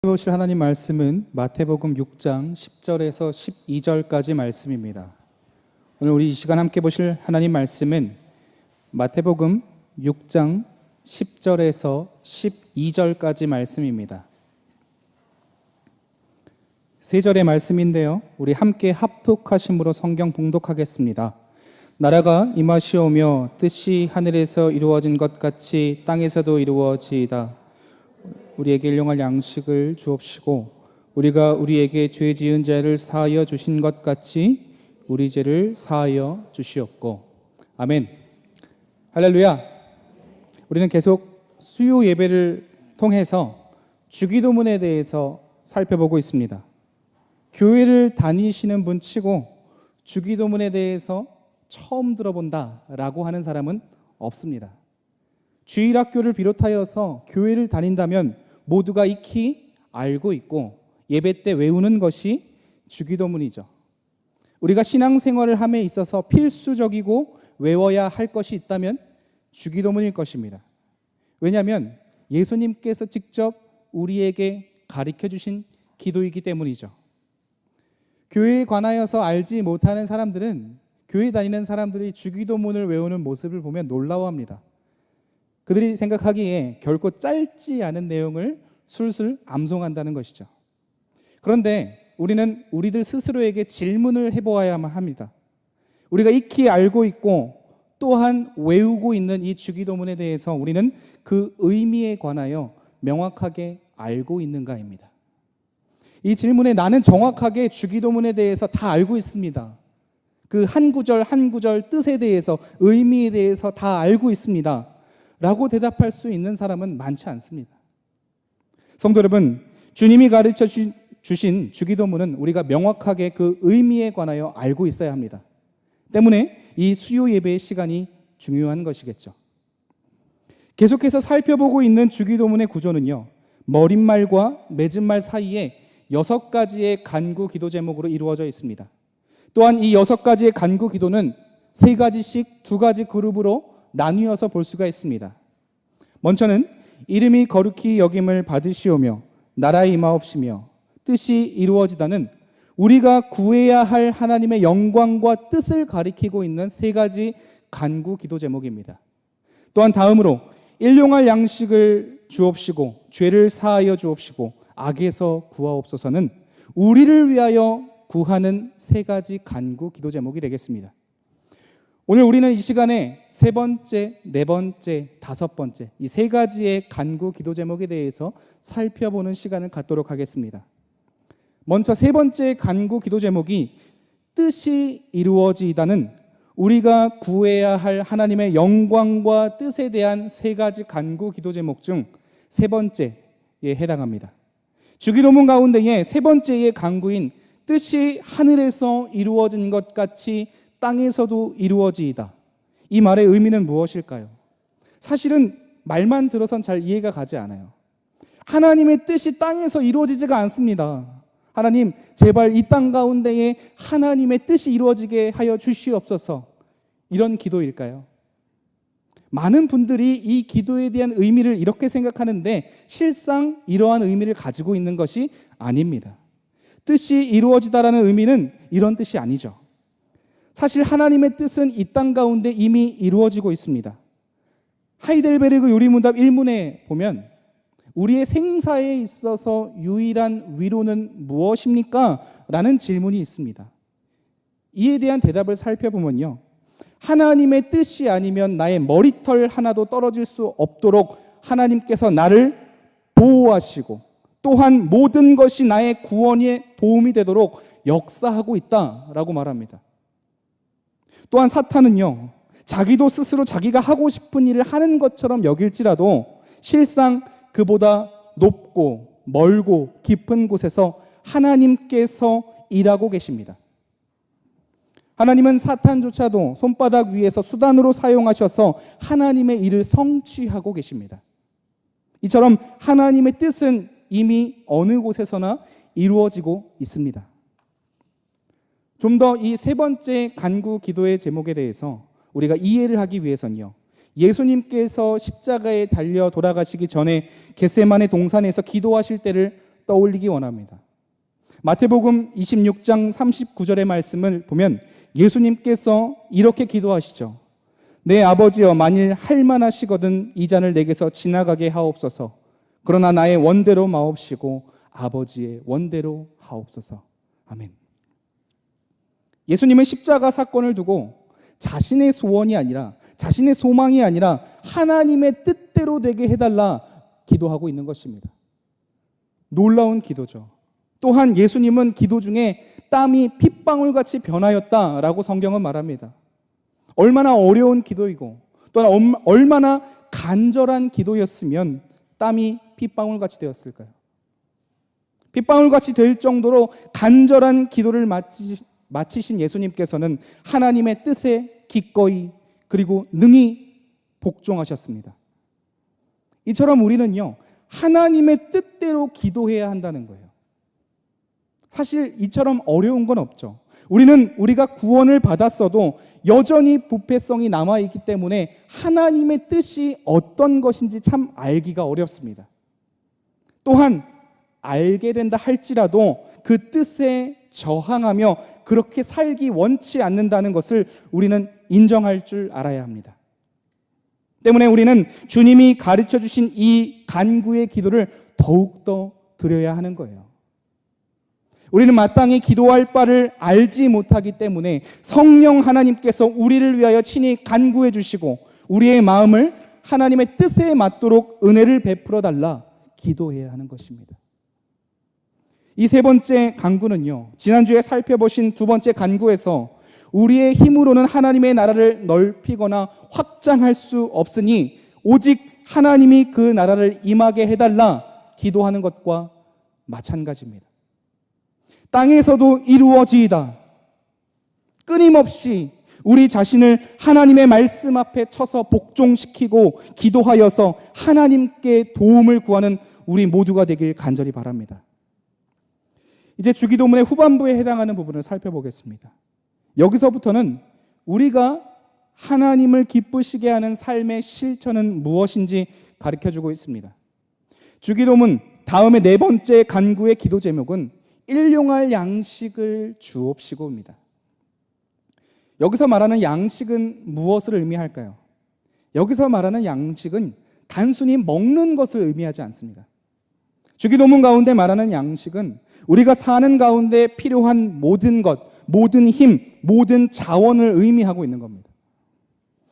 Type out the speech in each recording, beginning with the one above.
보실 하나님 말씀은 마태복음 6장 10절에서 12절까지 말씀입니다. 오늘 우리 이 시간 함께 보실 하나님 말씀은 마태복음 6장 10절에서 12절까지 말씀입니다. 세 절의 말씀인데요, 우리 함께 합독하심으로 성경 봉독하겠습니다. 나라가 임하시오며 뜻이 하늘에서 이루어진 것 같이 땅에서도 이루어지이다. 우리에게 일용할 양식을 주옵시고 우리가 우리에게 죄 지은 자를 사하여 주신 것 같이 우리 죄를 사하여 주시옵고. 아멘. 할렐루야. 우리는 계속 수요 예배를 통해서 주기도문에 대해서 살펴보고 있습니다. 교회를 다니시는 분 치고 주기도문에 대해서 처음 들어본다라고 하는 사람은 없습니다. 주일학교를 비롯하여서 교회를 다닌다면 모두가 익히 알고 있고 예배 때 외우는 것이 주기도문이죠. 우리가 신앙생활을 함에 있어서 필수적이고 외워야 할 것이 있다면 주기도문일 것입니다. 왜냐하면 예수님께서 직접 우리에게 가르쳐 주신 기도이기 때문이죠. 교회에 관하여서 알지 못하는 사람들은 교회 다니는 사람들이 주기도문을 외우는 모습을 보면 놀라워합니다. 그들이 생각하기에 결코 짧지 않은 내용을 술술 암송한다는 것이죠. 그런데 우리는 우리들 스스로에게 질문을 해보아야만 합니다. 우리가 익히 알고 있고 또한 외우고 있는 이 주기도문에 대해서 우리는 그 의미에 관하여 명확하게 알고 있는가입니다. 이 질문에 나는 정확하게 주기도문에 대해서 다 알고 있습니다. 그 한 구절 한 구절 뜻에 대해서, 의미에 대해서 다 알고 있습니다 라고 대답할 수 있는 사람은 많지 않습니다. 성도 여러분, 주님이 가르쳐 주신 주기도문은 우리가 명확하게 그 의미에 관하여 알고 있어야 합니다. 때문에 이 수요 예배의 시간이 중요한 것이겠죠. 계속해서 살펴보고 있는 주기도문의 구조는요, 머릿말과 맺은말 사이에 6가지의 간구 기도 제목으로 이루어져 있습니다. 또한 이 6가지의 간구 기도는 3가지씩 2가지 그룹으로 나뉘어서 볼 수가 있습니다. 먼저는 이름이 거룩히 여김을 받으시오며 나라의 임하옵시며 뜻이 이루어지다는 우리가 구해야 할 하나님의 영광과 뜻을 가리키고 있는 3가지 간구 기도 제목입니다. 또한 다음으로 일용할 양식을 주옵시고 죄를 사하여 주옵시고 악에서 구하옵소서는 우리를 위하여 구하는 3가지 간구 기도 제목이 되겠습니다. 오늘 우리는 이 시간에 3번째, 4번째, 5번째 이 3가지의 간구 기도 제목에 대해서 살펴보는 시간을 갖도록 하겠습니다. 먼저 3번째 간구 기도 제목이 뜻이 이루어지다는 우리가 구해야 할 하나님의 영광과 뜻에 대한 3가지 간구 기도 제목 중 3번째에 해당합니다. 주기도문 가운데에 3번째의 간구인 뜻이 하늘에서 이루어진 것 같이 땅에서도 이루어지이다. 이 말의 의미는 무엇일까요? 사실은 말만 들어선 잘 이해가 가지 않아요. 하나님의 뜻이 땅에서 이루어지지가 않습니다. 하나님, 제발 이 땅 가운데에 하나님의 뜻이 이루어지게 하여 주시옵소서. 이런 기도일까요? 많은 분들이 이 기도에 대한 의미를 이렇게 생각하는데 실상 이러한 의미를 가지고 있는 것이 아닙니다. 뜻이 이루어지다라는 의미는 이런 뜻이 아니죠. 사실 하나님의 뜻은 이 땅 가운데 이미 이루어지고 있습니다. 하이델베르그 요리문답 1문에 보면 우리의 생사에 있어서 유일한 위로는 무엇입니까? 라는 질문이 있습니다. 이에 대한 대답을 살펴보면요, 하나님의 뜻이 아니면 나의 머리털 하나도 떨어질 수 없도록 하나님께서 나를 보호하시고 또한 모든 것이 나의 구원에 도움이 되도록 역사하고 있다라고 말합니다. 또한 사탄은요, 자기도 스스로 자기가 하고 싶은 일을 하는 것처럼 여길지라도 실상 그보다 높고 멀고 깊은 곳에서 하나님께서 일하고 계십니다. 하나님은 사탄조차도 손바닥 위에서 수단으로 사용하셔서 하나님의 일을 성취하고 계십니다. 이처럼 하나님의 뜻은 이미 어느 곳에서나 이루어지고 있습니다. 좀 더 이 3번째 간구 기도의 제목에 대해서 우리가 이해를 하기 위해서는요, 예수님께서 십자가에 달려 돌아가시기 전에 겟세마네 동산에서 기도하실 때를 떠올리기 원합니다. 마태복음 26장 39절의 말씀을 보면 예수님께서 이렇게 기도하시죠. 내 아버지여, 만일 할만하시거든 이 잔을 내게서 지나가게 하옵소서. 그러나 나의 원대로 마옵시고 아버지의 원대로 하옵소서. 아멘. 예수님은 십자가 사건을 두고 자신의 소원이 아니라, 자신의 소망이 아니라 하나님의 뜻대로 되게 해달라 기도하고 있는 것입니다. 놀라운 기도죠. 또한 예수님은 기도 중에 땀이 핏방울같이 변하였다라고 성경은 말합니다. 얼마나 어려운 기도이고 또한 얼마나 간절한 기도였으면 땀이 핏방울같이 되었을까요? 핏방울같이 될 정도로 간절한 기도를 마치신 예수님께서는 하나님의 뜻에 기꺼이 그리고 능히 복종하셨습니다. 이처럼 우리는요, 하나님의 뜻대로 기도해야 한다는 거예요. 사실 이처럼 어려운 건 없죠. 우리가 구원을 받았어도 여전히 부패성이 남아있기 때문에 하나님의 뜻이 어떤 것인지 참 알기가 어렵습니다. 또한 알게 된다 할지라도 그 뜻에 저항하며 그렇게 살기 원치 않는다는 것을 우리는 인정할 줄 알아야 합니다. 때문에 우리는 주님이 가르쳐 주신 이 간구의 기도를 더욱더 드려야 하는 거예요. 우리는 마땅히 기도할 바를 알지 못하기 때문에 성령 하나님께서 우리를 위하여 친히 간구해 주시고 우리의 마음을 하나님의 뜻에 맞도록 은혜를 베풀어 달라 기도해야 하는 것입니다. 이 세 번째 간구는요, 지난주에 살펴보신 두 번째 간구에서 우리의 힘으로는 하나님의 나라를 넓히거나 확장할 수 없으니 오직 하나님이 그 나라를 임하게 해달라 기도하는 것과 마찬가지입니다. 땅에서도 이루어지이다. 끊임없이 우리 자신을 하나님의 말씀 앞에 쳐서 복종시키고 기도하여서 하나님께 도움을 구하는 우리 모두가 되길 간절히 바랍니다. 이제 주기도문의 후반부에 해당하는 부분을 살펴보겠습니다. 여기서부터는 우리가 하나님을 기쁘시게 하는 삶의 실천은 무엇인지 가르쳐주고 있습니다. 주기도문 다음에 네 번째 간구의 기도 제목은 일용할 양식을 주옵시고입니다. 여기서 말하는 양식은 무엇을 의미할까요? 여기서 말하는 양식은 단순히 먹는 것을 의미하지 않습니다. 주기도문 가운데 말하는 양식은 우리가 사는 가운데 필요한 모든 것, 모든 힘, 모든 자원을 의미하고 있는 겁니다.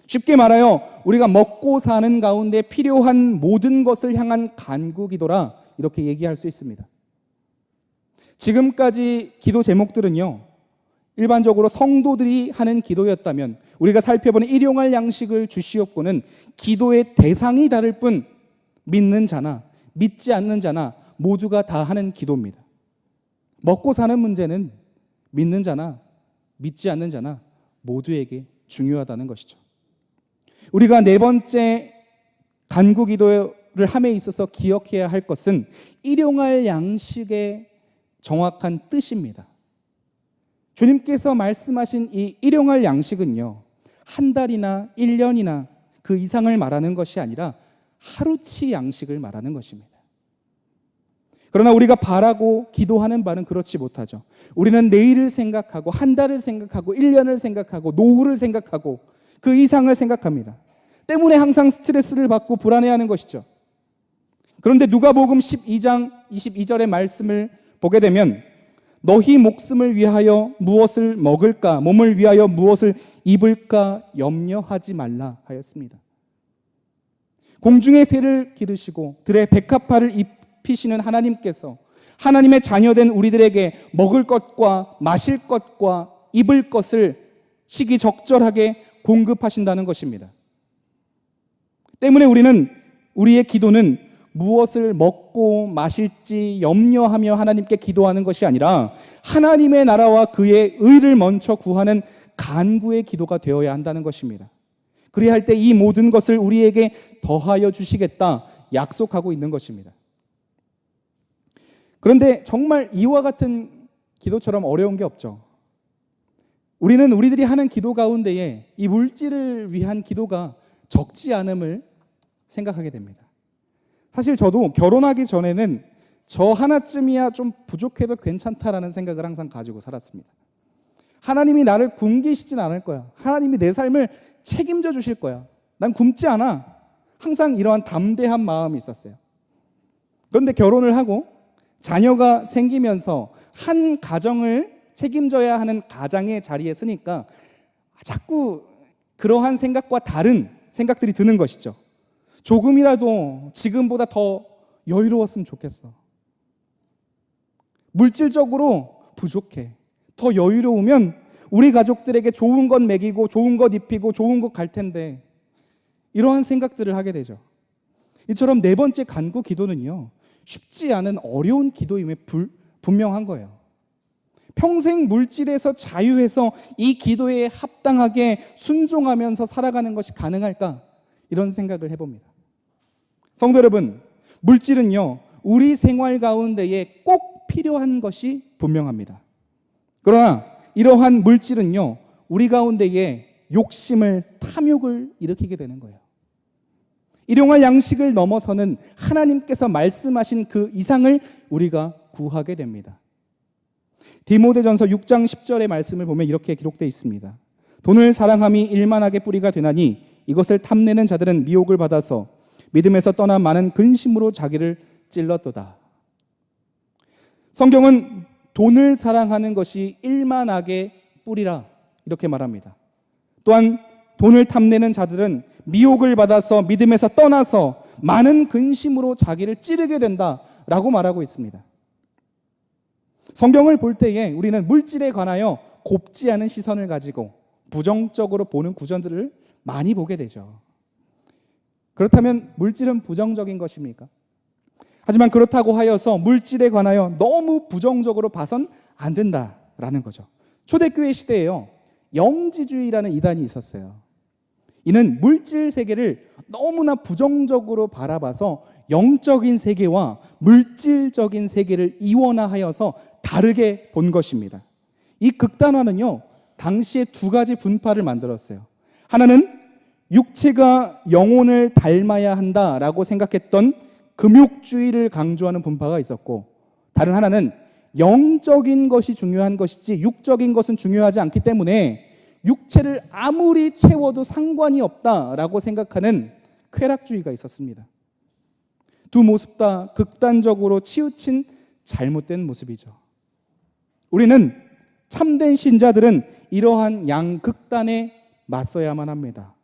쉽게 말하여 우리가 먹고 사는 가운데 필요한 모든 것을 향한 간구기도라 이렇게 얘기할 수 있습니다. 지금까지 기도 제목들은요, 일반적으로 성도들이 하는 기도였다면 우리가 살펴보는 일용할 양식을 주시옵고는 기도의 대상이 다를 뿐 믿는 자나 믿지 않는 자나 모두가 다 하는 기도입니다. 먹고 사는 문제는 믿는 자나 믿지 않는 자나 모두에게 중요하다는 것이죠. 우리가 네 번째 간구 기도를 함에 있어서 기억해야 할 것은 일용할 양식의 정확한 뜻입니다. 주님께서 말씀하신 이 일용할 양식은요, 한 달이나 1년이나 그 이상을 말하는 것이 아니라 하루치 양식을 말하는 것입니다. 그러나 우리가 바라고 기도하는 바는 그렇지 못하죠. 우리는 내일을 생각하고 한 달을 생각하고 1년을 생각하고 노후를 생각하고 그 이상을 생각합니다. 때문에 항상 스트레스를 받고 불안해하는 것이죠. 그런데 누가복음 12장 22절의 말씀을 보게 되면 너희 목숨을 위하여 무엇을 먹을까, 몸을 위하여 무엇을 입을까 염려하지 말라 하였습니다. 공중의 새를 기르시고 들의 백합화를 입히시는 하나님께서 하나님의 자녀된 우리들에게 먹을 것과 마실 것과 입을 것을 시기적절하게 공급하신다는 것입니다. 때문에 우리의 기도는 무엇을 먹고 마실지 염려하며 하나님께 기도하는 것이 아니라 하나님의 나라와 그의 의를 먼저 구하는 간구의 기도가 되어야 한다는 것입니다. 그래야 할 때 이 모든 것을 우리에게 더하여 주시겠다 약속하고 있는 것입니다. 그런데 정말 이와 같은 기도처럼 어려운 게 없죠. 우리는 우리들이 하는 기도 가운데에 이 물질을 위한 기도가 적지 않음을 생각하게 됩니다. 사실 저도 결혼하기 전에는 저 하나쯤이야 좀 부족해도 괜찮다라는 생각을 항상 가지고 살았습니다. 하나님이 나를 굶기시진 않을 거야. 하나님이 내 삶을 책임져 주실 거야. 난 굶지 않아. 항상 이러한 담대한 마음이 있었어요. 그런데 결혼을 하고 자녀가 생기면서 한 가정을 책임져야 하는 가장의 자리에 서니까 자꾸 그러한 생각과 다른 생각들이 드는 것이죠. 조금이라도 지금보다 더 여유로웠으면 좋겠어. 물질적으로 부족해. 더 여유로우면 우리 가족들에게 좋은 것 먹이고 좋은 것 입히고 좋은 것 갈 텐데, 이러한 생각들을 하게 되죠. 이처럼 네 번째 간구 기도는요, 쉽지 않은 어려운 기도임에 분명한 거예요. 평생 물질에서 자유해서 이 기도에 합당하게 순종하면서 살아가는 것이 가능할까? 이런 생각을 해봅니다. 성도 여러분, 물질은요, 우리 생활 가운데에 꼭 필요한 것이 분명합니다. 그러나 이러한 물질은요, 우리 가운데에 욕심을, 탐욕을 일으키게 되는 거예요. 일용할 양식을 넘어서는 하나님께서 말씀하신 그 이상을 우리가 구하게 됩니다. 디모데전서 6장 10절의 말씀을 보면 이렇게 기록되어 있습니다. 돈을 사랑함이 일만하게 뿌리가 되나니 이것을 탐내는 자들은 미혹을 받아서 믿음에서 떠나 많은 근심으로 자기를 찔렀도다. 성경은 돈을 사랑하는 것이 일만하게 뿌리라 이렇게 말합니다. 또한 돈을 탐내는 자들은 미혹을 받아서 믿음에서 떠나서 많은 근심으로 자기를 찌르게 된다라고 말하고 있습니다. 성경을 볼 때에 우리는 물질에 관하여 곱지 않은 시선을 가지고 부정적으로 보는 구절들을 많이 보게 되죠. 그렇다면 물질은 부정적인 것입니까? 하지만 그렇다고 하여서 물질에 관하여 너무 부정적으로 봐선 안 된다라는 거죠. 초대교회 시대에요, 영지주의라는 이단이 있었어요. 이는 물질 세계를 너무나 부정적으로 바라봐서 영적인 세계와 물질적인 세계를 이원화하여서 다르게 본 것입니다. 이 극단화는요, 당시에 두 가지 분파를 만들었어요. 하나는 육체가 영혼을 닮아야 한다라고 생각했던 금욕주의를 강조하는 분파가 있었고, 다른 하나는 영적인 것이 중요한 것이지 육적인 것은 중요하지 않기 때문에 육체를 아무리 채워도 상관이 없다라고 생각하는 쾌락주의가 있었습니다. 두 모습 다 극단적으로 치우친 잘못된 모습이죠. 우리는 참된 신자들은 이러한 양극단에 맞서야만 합니다.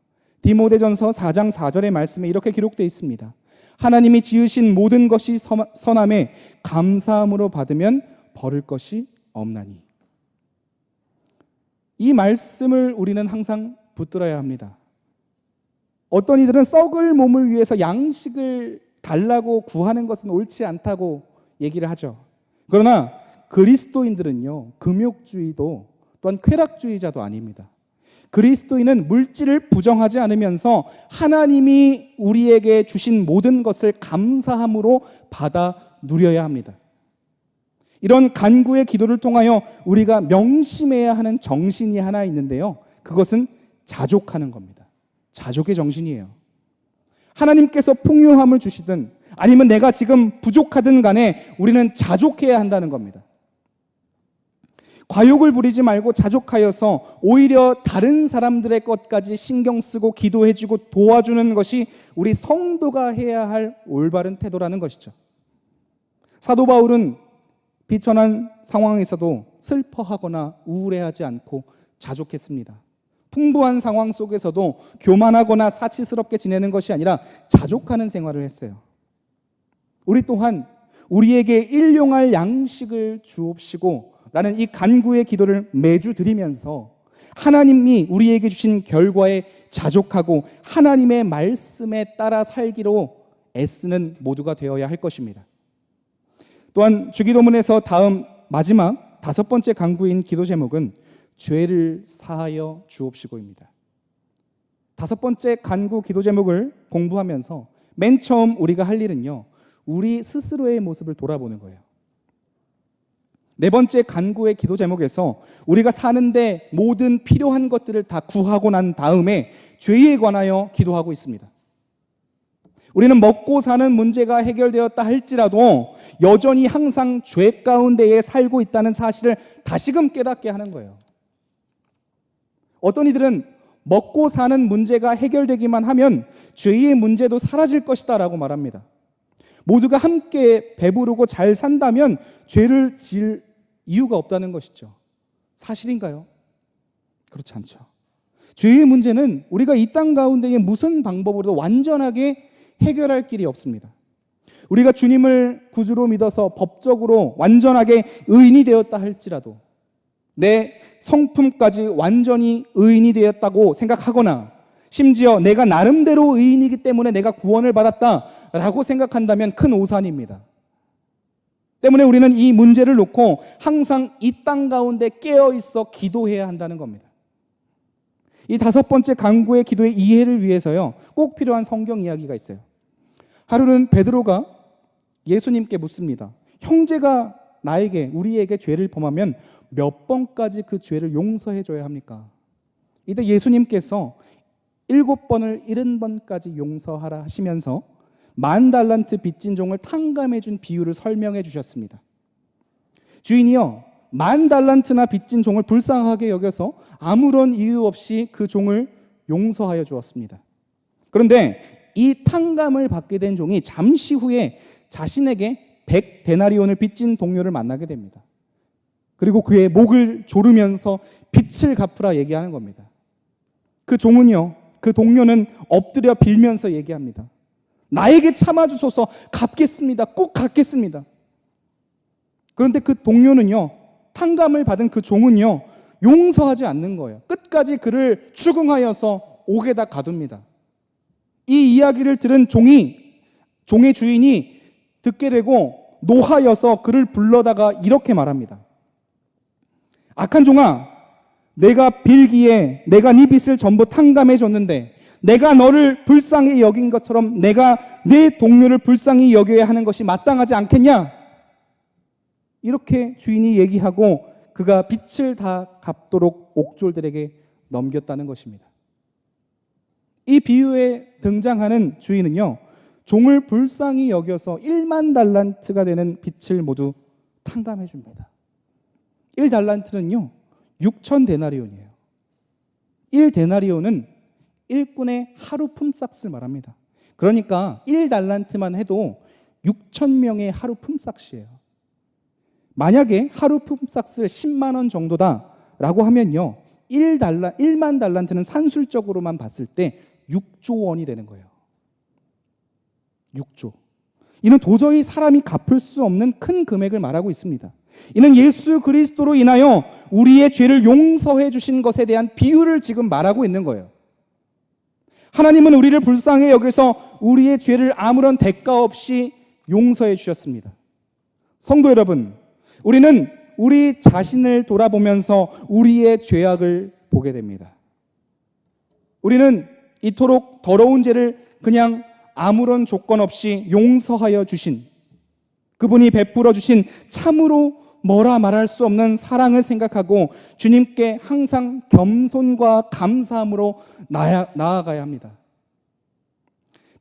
디모데전서 4장 4절의 말씀에 이렇게 기록되어 있습니다. 하나님이 지으신 모든 것이 선함에 감사함으로 받으면 버릴 것이 없나니. 이 말씀을 우리는 항상 붙들어야 합니다. 어떤 이들은 썩을 몸을 위해서 양식을 달라고 구하는 것은 옳지 않다고 얘기를 하죠. 그러나 그리스도인들은요, 금욕주의도 또한 쾌락주의자도 아닙니다. 그리스도인은 물질을 부정하지 않으면서 하나님이 우리에게 주신 모든 것을 감사함으로 받아 누려야 합니다. 이런 간구의 기도를 통하여 우리가 명심해야 하는 정신이 하나 있는데요, 그것은 자족하는 겁니다. 자족의 정신이에요. 하나님께서 풍요함을 주시든 아니면 내가 지금 부족하든 간에 우리는 자족해야 한다는 겁니다. 과욕을 부리지 말고 자족하여서 오히려 다른 사람들의 것까지 신경 쓰고 기도해주고 도와주는 것이 우리 성도가 해야 할 올바른 태도라는 것이죠. 사도 바울은 비천한 상황에서도 슬퍼하거나 우울해하지 않고 자족했습니다. 풍부한 상황 속에서도 교만하거나 사치스럽게 지내는 것이 아니라 자족하는 생활을 했어요. 우리 또한 우리에게 일용할 양식을 주옵시고 라는 이 간구의 기도를 매주 드리면서 하나님이 우리에게 주신 결과에 자족하고 하나님의 말씀에 따라 살기로 애쓰는 모두가 되어야 할 것입니다. 또한 주기도문에서 다음 마지막 5번째 간구인 기도 제목은 죄를 사하여 주옵시고입니다. 5번째 간구 기도 제목을 공부하면서 맨 처음 우리가 할 일은요, 우리 스스로의 모습을 돌아보는 거예요. 4번째 간구의 기도 제목에서 우리가 사는데 모든 필요한 것들을 다 구하고 난 다음에 죄에 관하여 기도하고 있습니다. 우리는 먹고 사는 문제가 해결되었다 할지라도 여전히 항상 죄 가운데에 살고 있다는 사실을 다시금 깨닫게 하는 거예요. 어떤 이들은 먹고 사는 문제가 해결되기만 하면 죄의 문제도 사라질 것이다 라고 말합니다. 모두가 함께 배부르고 잘 산다면 죄를 지을 이유가 없다는 것이죠. 사실인가요? 그렇지 않죠. 죄의 문제는 우리가 이 땅 가운데에 무슨 방법으로도 완전하게 해결할 길이 없습니다. 우리가 주님을 구주로 믿어서 법적으로 완전하게 의인이 되었다 할지라도 내 성품까지 완전히 의인이 되었다고 생각하거나 심지어 내가 나름대로 의인이기 때문에 내가 구원을 받았다라고 생각한다면 큰 오산입니다. 때문에 우리는 이 문제를 놓고 항상 이 땅 가운데 깨어 있어 기도해야 한다는 겁니다. 이 5번째 간구의 기도의 이해를 위해서요, 꼭 필요한 성경 이야기가 있어요. 하루는 베드로가 예수님께 묻습니다. 형제가 우리에게 죄를 범하면 몇 번까지 그 죄를 용서해 줘야 합니까? 이때 예수님께서 7번을 70번까지 용서하라 하시면서 10,000달란트 빚진 종을 탕감해 준 비유를 설명해 주셨습니다. 주인이요, 10,000달란트나 빚진 종을 불쌍하게 여겨서 아무런 이유 없이 그 종을 용서하여 주었습니다. 그런데 이 탕감을 받게 된 종이 잠시 후에 자신에게 100데나리온을 빚진 동료를 만나게 됩니다. 그리고 그의 목을 조르면서 빚을 갚으라 얘기하는 겁니다. 그 종은요, 그 동료는 엎드려 빌면서 얘기합니다. 나에게 참아주소서, 갚겠습니다. 꼭 갚겠습니다. 그런데 그 동료는요, 탕감을 받은 그 종은요, 용서하지 않는 거예요. 끝까지 그를 추궁하여서 옥에다 가둡니다. 이 이야기를 들은 종의 주인이 듣게 되고 노하여서 그를 불러다가 이렇게 말합니다. 악한 종아, 내가 빌기에 내가 네 빚을 전부 탕감해 줬는데 내가 너를 불쌍히 여긴 것처럼 내가 내 동료를 불쌍히 여겨야 하는 것이 마땅하지 않겠냐? 이렇게 주인이 얘기하고 그가 빚을 다 갚도록 옥졸들에게 넘겼다는 것입니다. 이 비유에 등장하는 주인은요, 종을 불쌍히 여겨서 10,000달란트가 되는 빚을 모두 탕감해 줍니다. 1달란트는요 6,000데나리온이에요. 1데나리온은 일꾼의 하루 품삯을 말합니다. 그러니까 1달란트만 해도 6,000명의 하루 품삯이에요. 만약에 하루 품삯을 10만 원 정도다라고 하면요, 10,000달란트는 산술적으로만 봤을 때 6조 원이 되는 거예요. 6조. 이는 도저히 사람이 갚을 수 없는 큰 금액을 말하고 있습니다. 이는 예수 그리스도로 인하여 우리의 죄를 용서해 주신 것에 대한 비유를 지금 말하고 있는 거예요. 하나님은 우리를 불쌍히 여기서 우리의 죄를 아무런 대가 없이 용서해 주셨습니다. 성도 여러분, 우리는 우리 자신을 돌아보면서 우리의 죄악을 보게 됩니다. 우리는 이토록 더러운 죄를 그냥 아무런 조건 없이 용서하여 주신 그분이 베풀어 주신 참으로 뭐라 말할 수 없는 사랑을 생각하고 주님께 항상 겸손과 감사함으로 나아가야 합니다.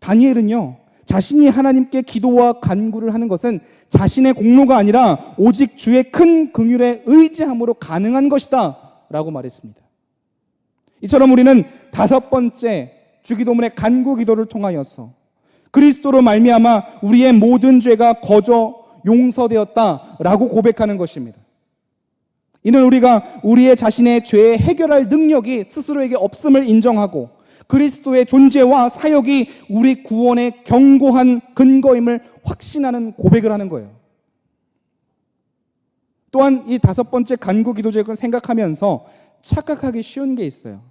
다니엘은요, 자신이 하나님께 기도와 간구를 하는 것은 자신의 공로가 아니라 오직 주의 큰 긍휼에 의지함으로 가능한 것이다 라고 말했습니다. 이처럼 우리는 5번째 주기도문의 간구 기도를 통하여서 그리스도로 말미암아 우리의 모든 죄가 거저 용서되었다라고 고백하는 것입니다. 이는 우리가 우리의 자신의 죄에 해결할 능력이 스스로에게 없음을 인정하고 그리스도의 존재와 사역이 우리 구원의 견고한 근거임을 확신하는 고백을 하는 거예요. 또한 이 5번째 간구 기도제를 생각하면서 착각하기 쉬운 게 있어요.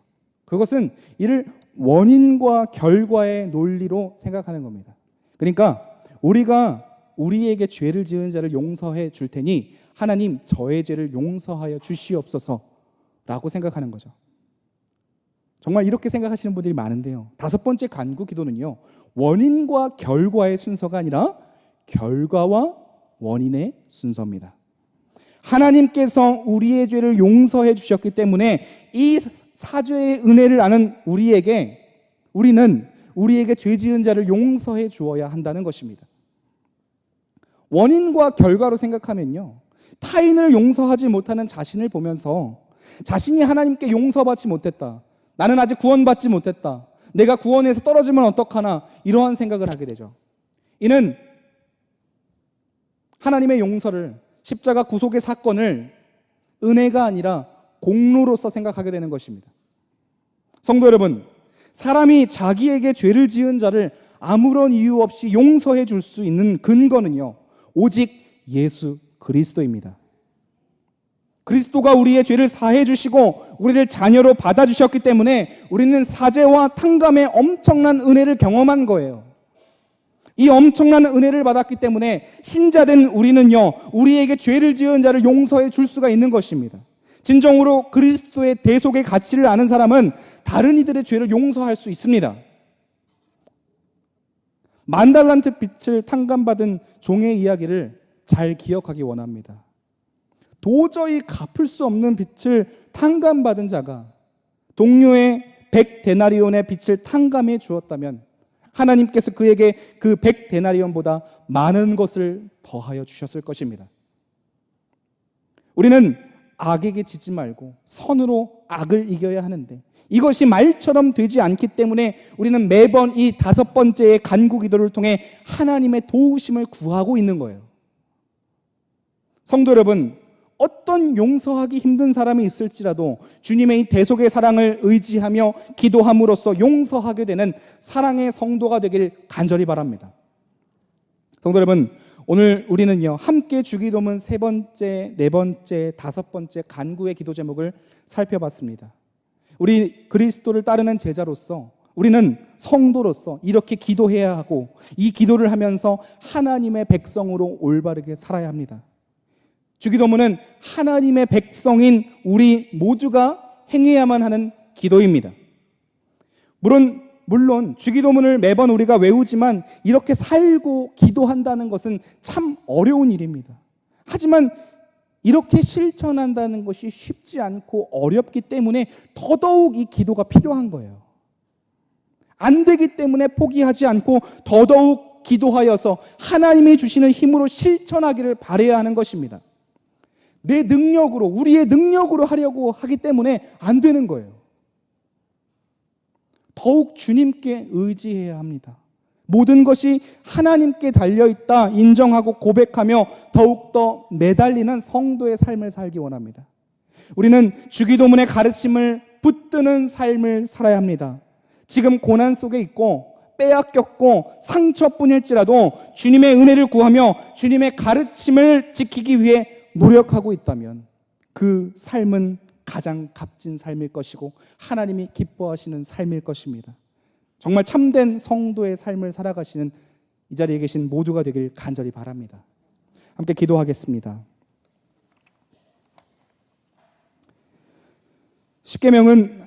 그것은 이를 원인과 결과의 논리로 생각하는 겁니다. 그러니까 우리가 우리에게 죄를 지은 자를 용서해 줄 테니 하나님 저의 죄를 용서하여 주시옵소서라고 생각하는 거죠. 정말 이렇게 생각하시는 분들이 많은데요, 5번째 간구 기도는요, 원인과 결과의 순서가 아니라 결과와 원인의 순서입니다. 하나님께서 우리의 죄를 용서해 주셨기 때문에 이 사죄의 은혜를 아는 우리는 우리에게 죄 지은 자를 용서해 주어야 한다는 것입니다. 원인과 결과로 생각하면요, 타인을 용서하지 못하는 자신을 보면서 자신이 하나님께 용서받지 못했다, 나는 아직 구원받지 못했다, 내가 구원에서 떨어지면 어떡하나, 이러한 생각을 하게 되죠. 이는 하나님의 용서를, 십자가 구속의 사건을 은혜가 아니라 공로로서 생각하게 되는 것입니다. 성도 여러분, 사람이 자기에게 죄를 지은 자를 아무런 이유 없이 용서해 줄 수 있는 근거는요, 오직 예수 그리스도입니다. 그리스도가 우리의 죄를 사해 주시고 우리를 자녀로 받아주셨기 때문에 우리는 사죄와 탕감의 엄청난 은혜를 경험한 거예요. 이 엄청난 은혜를 받았기 때문에 신자된 우리는요, 우리에게 죄를 지은 자를 용서해 줄 수가 있는 것입니다. 진정으로 그리스도의 대속의 가치를 아는 사람은 다른 이들의 죄를 용서할 수 있습니다. 10,000달란트 빚을 탕감받은 종의 이야기를 잘 기억하기 원합니다. 도저히 갚을 수 없는 빚을 탕감받은 자가 동료의 100데나리온의 빚을 탕감해 주었다면 하나님께서 그에게 그 100데나리온보다 많은 것을 더하여 주셨을 것입니다. 우리는 악에게 지지 말고 선으로 악을 이겨야 하는데 이것이 말처럼 되지 않기 때문에 우리는 매번 이 5번째의 간구 기도를 통해 하나님의 도우심을 구하고 있는 거예요. 성도 여러분, 어떤 용서하기 힘든 사람이 있을지라도 주님의 이 대속의 사랑을 의지하며 기도함으로써 용서하게 되는 사랑의 성도가 되길 간절히 바랍니다. 성도 여러분, 오늘 우리는요, 함께 주기도문 3번째, 4번째, 5번째 간구의 기도 제목을 살펴봤습니다. 우리 그리스도를 따르는 제자로서, 우리는 성도로서 이렇게 기도해야 하고 이 기도를 하면서 하나님의 백성으로 올바르게 살아야 합니다. 주기도문은 하나님의 백성인 우리 모두가 행해야만 하는 기도입니다. 물론 주기도문을 매번 우리가 외우지만 이렇게 살고 기도한다는 것은 참 어려운 일입니다. 하지만 이렇게 실천한다는 것이 쉽지 않고 어렵기 때문에 더더욱 이 기도가 필요한 거예요. 안 되기 때문에 포기하지 않고 더더욱 기도하여서 하나님이 주시는 힘으로 실천하기를 바라야 하는 것입니다. 내 능력으로, 우리의 능력으로 하려고 하기 때문에 안 되는 거예요. 더욱 주님께 의지해야 합니다. 모든 것이 하나님께 달려있다 인정하고 고백하며 더욱더 매달리는 성도의 삶을 살기 원합니다. 우리는 주기도문의 가르침을 붙드는 삶을 살아야 합니다. 지금 고난 속에 있고 빼앗겼고 상처뿐일지라도 주님의 은혜를 구하며 주님의 가르침을 지키기 위해 노력하고 있다면 그 삶은 가장 값진 삶일 것이고 하나님이 기뻐하시는 삶일 것입니다. 정말 참된 성도의 삶을 살아가시는 이 자리에 계신 모두가 되길 간절히 바랍니다. 함께 기도하겠습니다. 십계명은